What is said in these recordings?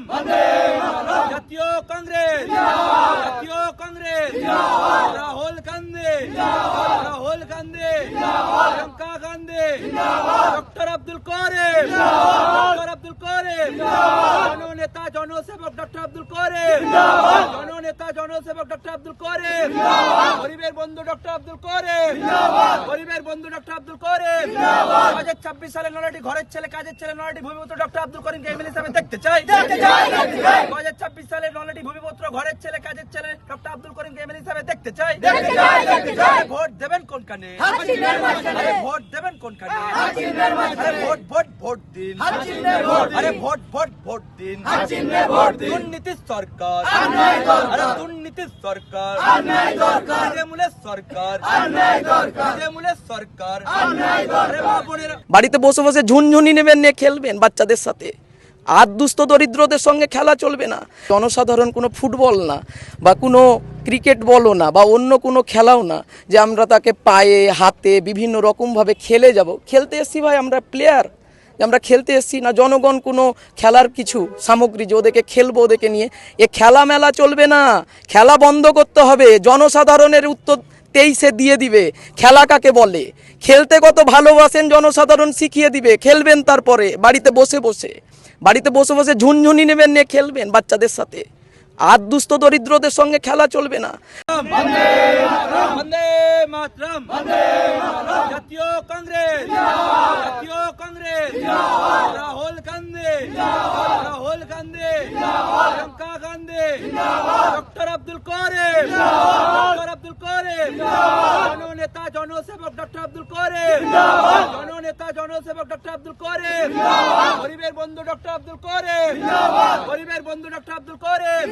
মাতরম, জাতীয় কংগ্রেস, জাতীয় Congress, Rahul Gandhi, Rahul Gandhi, Priyanka Gandhi, doctor Abdul Karim, doctor Abdul Karim, জননেতা জনসেবক ডক্টর আব্দুল করিম, জননেতা জনসেবক ডক্টর আব্দুল করিম, গরিবের বন্ধু ডক্টর আব্দুল করিম, গরিবের বন্ধু ডক্টর আব্দুল করিম, 2026 সালে লড়াইটি ঘরের ছেলে কাজের ছেলে লড়াইটি ভূমিপুত্র ডক্টর আব্দুল করিমকে এমএলএ হিসেবে দেখতে চাই। 2026 সালে লড়াইটি ভূমিপুত্র ঘরের ছেলে কাজের ছেলে ডক্টর আব্দুল করিমকে এমএলএ হিসেবে দেখতে চাই। ভোট দেবেন কোন কানে? ভোট দেবেন কোন কানে? ভোট ভোট ভোট দিন, আরে ভোট ভোট ভোট দিন। দুর্নীতি সরকার, আরে দুর্নীতি সরকার, তৃণমূলের সরকার, তৃণমূলের সরকার। বাড়িতে বসে বসে ঝুনঝুনি নেবেন, নিয়ে খেলবেন বাচ্চাদের সাথে। আর দুস্থ দরিদ্রদের সঙ্গে খেলা চলবে না। জনসাধারণ কোনো ফুটবল না বা কোনো ক্রিকেট বলও না বা অন্য কোনো খেলাও না যে আমরা তাকে পায়ে হাতে বিভিন্ন রকমভাবে খেলে যাব। খেলতে এসছি ভাই, আমরা প্লেয়ার, আমরা খেলতে এসছি না জনগণ কোনো খেলার কিছু সামগ্রী যে ওদেরকে খেলবো ওদেরকে নিয়ে। এ খেলা মেলা চলবে না, খেলা বন্ধ করতে হবে। জনসাধারণের উত্তর 23-এ দিয়ে দিবে খেলা কাকে বলে। খেলতে কত ভালোবাসেন জনসাধারণ শিখিয়ে দিবে। খেলবেন তারপরে বাড়িতে বসে বসে, বাড়িতে বসে বসে ঝুনঝুনি নেবেন, নিয়ে খেলবেন বাচ্চাদের সাথে। আর দুস্থ দরিদ্রদের সঙ্গে খেলা চলবে না। বন্দে মাতরম, জাতীয় কংগ্রেস, জাতীয় কংগ্রেস, রাহুল গান্ধী, রাহুল গান্ধী, প্রিয়াঙ্কা গান্ধী, ডক্টর আব্দুল করিম, ডক্টর আব্দুল করিম, জননেতা জনসেবক ডক্টর আব্দুল করিম, জননেতা জনসেবক ডক্টর আব্দুল করিম, গরিবের বন্ধু ডক্টর আব্দুল করিম, গরিবের বন্ধু ডক্টর আব্দুল করিম।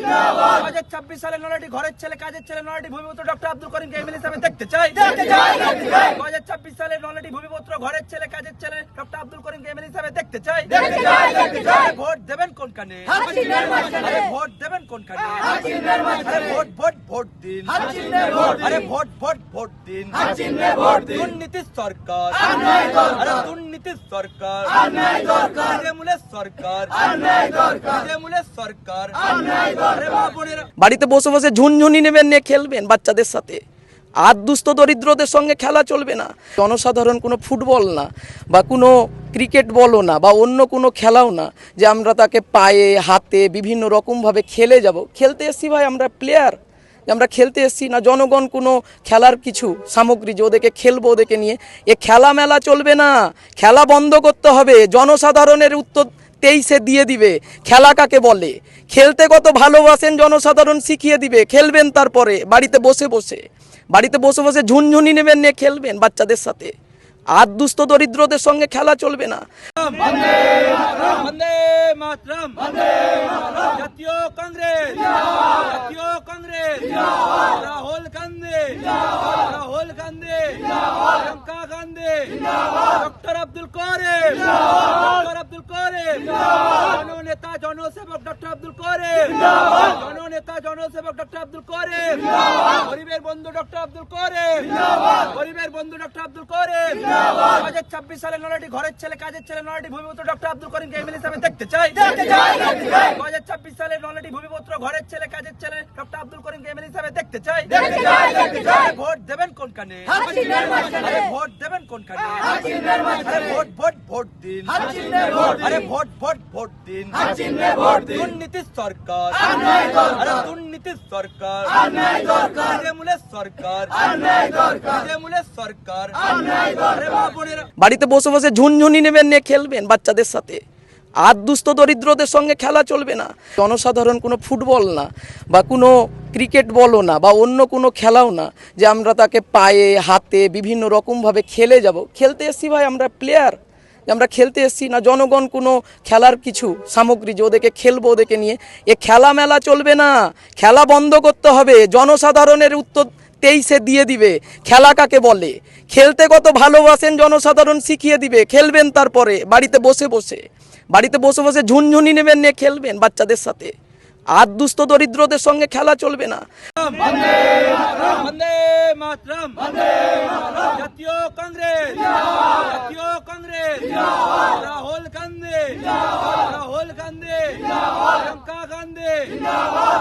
2026 সালে লড়াইটি ঘরের ছেলে কাজের ছেলে লড়াইটি ভূমিপুত্র ডক্টর আব্দুল করিমকে এমএলএ হিসেবে দেখতে চাই। 2026 সালে লড়াইটি ভূমিপুত্র ঘরের ছেলে কাজের ছেলে ডক্টর আব্দুল করিমকে এমএলএ হিসেবে দেখতে চাই। ভোট দেবেন কোন কানে? ভোট দেবেন কোন কানে? ভোট ভোট ভোট দিন, আরে ভোট ভোট ভোট দিন। দুর্নীতি সরকার, আরে দুর্নীতি সরকার, তৃণমূলের সরকার, তৃণমূলের সরকার। বাড়িতে বসে বসে ঝুনঝুনি নেবেন, নিয়ে খেলবেন বাচ্চাদের সাথে। আর দুস্থ দরিদ্রদের সঙ্গে খেলা চলবে না। জনসাধারণ কোনো ফুটবল না বা কোনো ক্রিকেট বলও না বা অন্য কোনো খেলাও না যে আমরা তাকে পায়ে হাতে বিভিন্ন রকমভাবে খেলে যাব। খেলতে এসছি ভাই, আমরা প্লেয়ার, আমরা খেলতে এসছি না জনগণ কোনো খেলার কিছু সামগ্রী যে ওদেরকে খেলবো ওদেরকে নিয়ে। এ খেলা মেলা চলবে না, খেলা বন্ধ করতে হবে। জনসাধারণের উত্তর 23-এ দিয়ে দিবে খেলা কাকে বলে। খেলতে কত ভালোবাসেন জনসাধারণ শিখিয়ে দিবে। খেলবেন তারপরে বাড়িতে বসে বসে, বাড়িতে বসে বসে ঝুনঝুনি নেবেন, নিয়ে খেলবেন বাচ্চাদের সাথে। আর দুস্থ দরিদ্রদের সঙ্গে খেলা চলবে না। বন্দে মাতরম, জাতীয় কংগ্রেস, জাতীয় কংগ্রেস, রাহুল গান্ধী, রাহুল গান্ধী, প্রিয়াঙ্কা গান্ধী, ডক্টর আব্দুল করিম, ডক্টর আব্দুল করিম, জননেতা জনসেবক ডক্টর আব্দুল করিম, জননেতা জনসেবক ডক্টর আব্দুল করিম, গরিবের বন্ধু ডক্টর আব্দুল করিম, গরিবের বন্ধু ডক্টর আব্দুল করিম। 2026 সালে লড়াইটি ঘরের ছেলে কাজের ছেলে লড়াইটি ভূমিপুত্র ডক্টর আব্দুল করিমকে এমএলএ হিসেবে দেখতে চাই। 2026 সালে লড়াইটি ভূমিপুত্র ঘরের ছেলে কাজের ছেলে ডক্টর আব্দুল করিমকে এমএলএ হিসেবে দেখতে চাই। ভোট দেবেন কোন কানে? ভোট দেবেন কোন কানে? ভোট ভোট ভোট দিন, আরে ভোট ভোট ভোট দিন। দুর্নীতি সরকার, আরে দুর্নীতি সরকার, তৃণমূলের সরকার, তৃণমূলের সরকার। বাড়িতে বসে বসে ঝুনঝুনি নেবেন, নিয়ে খেলবেন বাচ্চাদের সাথে। আর দুস্থ দরিদ্রদের সঙ্গে খেলা চলবে না। জনসাধারণ কোনো ফুটবল না বা কোনো ক্রিকেট বলও না বা অন্য কোনো খেলাও না যে আমরা তাকে পায়ে হাতে বিভিন্ন রকমভাবে খেলে যাব। খেলতে এসছি ভাই, আমরা প্লেয়ার, আমরা খেলতে এসছি না জনগণ কোনো খেলার কিছু সামগ্রী যে ওদেরকে খেলবো ওদেরকে নিয়ে। এ খেলা মেলা চলবে না, খেলা বন্ধ করতে হবে। জনসাধারণের উত্তর 23-এ দিয়ে দিবে খেলা কাকে বলে। খেলতে কত ভালোবাসেন জনসাধারণ শিখিয়ে দিবে। খেলবেন তারপরে বাড়িতে বসে বসে, বাড়িতে বসে বসে ঝুনঝুনি নেবেন, নিয়ে খেলবেন বাচ্চাদের সাথে। আর দুস্থ দরিদ্রদের সঙ্গে খেলা চলবে না। বন্দে মাতরম, জাতীয় কংগ্রেস, জাতীয় কংগ্রেস, রাহুল গান্ধী, রাহুল গান্ধী, প্রিয়াঙ্কা গান্ধী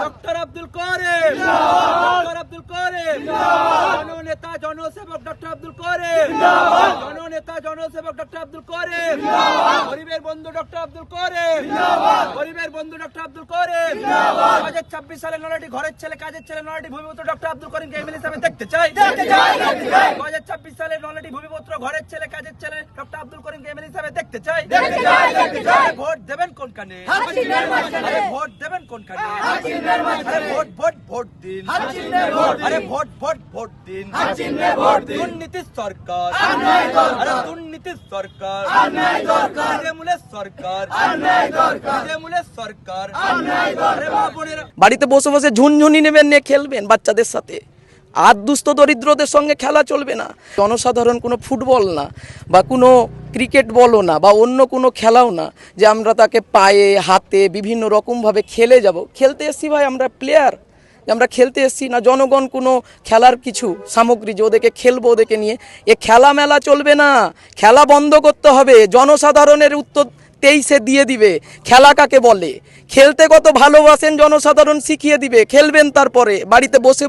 ডক্টর আব্দুল করিম ডক্টর আব্দুল করিম জননেতা জনসেবক ডক্টর আব্দুল করিম জননেতা জনসেবক ডক্টর আব্দুল করিম গরিবের বন্ধু ডক্টর আব্দুল করিম গরিবের বন্ধু ডক্টর আব্দুল করিম 2026 সালে নলাটি ঘরের ছেলে কাজের ছেলে নলাটি ভূমিপুত্র ডক্টর আব্দুল করিমকে এমএলএ হিসেবে দেখতে চাই 2026 সালে নলাটি ভূমিপুত্র ঘরের ছেলে কাজের ছেলে ডক্টর আব্দুল করিমকে এমএলএ হিসেবে দেখতে চাই ভোট দেবেন কোন কানে আরে ভোট দেবেন কোন কানে আরে ভোট ভোট ভোট দিন আরে ভোট ভোট ভোট দিন দুর্নীতি সরকার আরে দুর্নীতি সরকার তৃণমূলের সরকার তৃণমূলের সরকার আরে মা বোনেরা বাড়িতে বসে বসে ঝুনঝুনি নেবেন নিয়ে খেলবেন বাচ্চাদের সাথে। আর দুস্থ দরিদ্রদের সঙ্গে খেলা চলবে না। জনসাধারণ কোনো ফুটবল না বা কোনো ক্রিকেট বলো না বা অন্য কোনো খেলাও না যে আমরা তাকে পায়ে হাতে বিভিন্ন রকমভাবে খেলে যাব। খেলতে এসছি ভাই, আমরা প্লেয়ার, আমরা খেলতে এসছি না জনগণ কোনো খেলার কিছু সামগ্রী যে ওদেরকে খেলবো ওদেরকে নিয়ে। এ খেলা মেলা চলবে না, খেলা বন্ধ করতে হবে। জনসাধারণের উত্তর 23-এ দিয়ে দিবে খেলা কাকে বলে। খেলতে কত ভালোবাসেন জনসাধারণ শিখিয়ে দিবে। খেলবেন তারপরে বাড়িতে বসে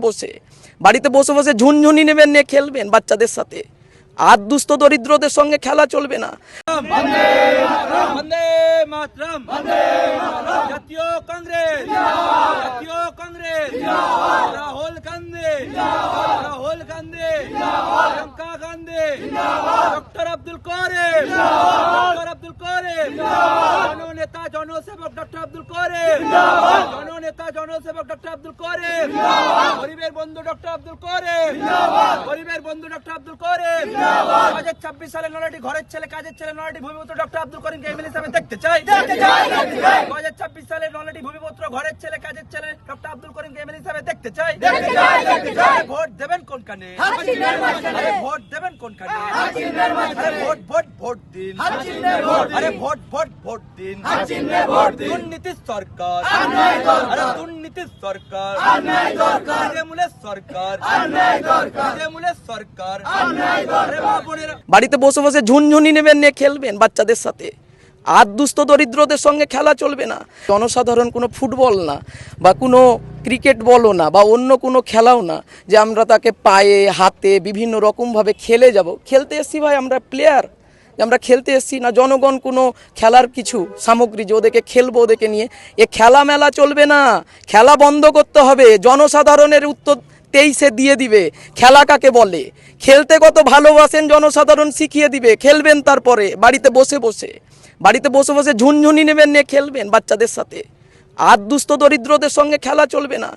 বসে ঝুনঝুনি নেবেন নিয়ে খেলবেন বাচ্চাদের সাথে। আর দুস্থ দরিদ্রদের সঙ্গে খেলা চলবে না। বন্দে মাতরম জাতীয় কংগ্রেস জাতীয় কংগ্রেস রাহুল গান্ধী রাহুল গান্ধী প্রিয়াঙ্কা গান্ধী ডক্টর আব্দুল করিম ডক্টর আব্দুল করিম জননেতা জনসেবক ডক্টর আব্দুল করিম জননেতা জনসেবক ডক্টর আব্দুল করিম গরিবের বন্ধু ডক্টর আব্দুল করিম গরিবের বন্ধু ডক্টর আব্দুল করিম 2026 সালে নলাটি ঘরের ছেলে কাজের ছেলে নলাটি ভূমিপুত্র ডক্টর আব্দুল করিমকে এমএলএ হিসেবে দেখতে চাই 2026 সালে নলাটি ভূমিপুত্র ঘরের ছেলে কাজের ছেলে ডক্টর আব্দুল করিমকে এমএলএ হিসেবে দেখতে চাই ভোট দেবেন কোন কানে আরে ভোট দেবেন কোন কানে আরে ভোট ভোট ভোট দিন আরে ভোট ভোট ভোট দিন দুর্নীতি সরকার আরে দুর্নীতি সরকার তৃণমূলের সরকার তৃণমূলের সরকার আরে মা বোনেরা বাড়িতে বসে বসে ঝুনঝুনি নেবেন নিয়ে খেলবেন বাচ্চাদের সাথে। আর দুস্থ দরিদ্রদের সঙ্গে খেলা চলবে না। জনসাধারণ কোনো ফুটবল না বা কোনো ক্রিকেট বলো না বা অন্য কোনো খেলাও না যে আমরা তাকে পায়ে হাতে বিভিন্ন রকমভাবে খেলে যাব। খেলতে এসছি ভাই, আমরা প্লেয়ার, আমরা খেলতে এসছি না জনগণ কোনো খেলার কিছু সামগ্রী যে ওদেরকে খেলবো ওদেরকে নিয়ে। এ খেলা মেলা চলবে না, খেলা বন্ধ করতে হবে। জনসাধারণের উত্তর 23-এ দিয়ে দিবে খেলা কাকে বলে। খেলতে কত ভালোবাসেন জনসাধারণ শিখিয়ে দিবে। খেলবেন তারপরে বাড়িতে বসে ঝুনঝুনি নেবেন নিয়ে খেলবেন বাচ্চাদের সাথে। আর দুস্থ দরিদ্রদের সঙ্গে খেলা চলবে না।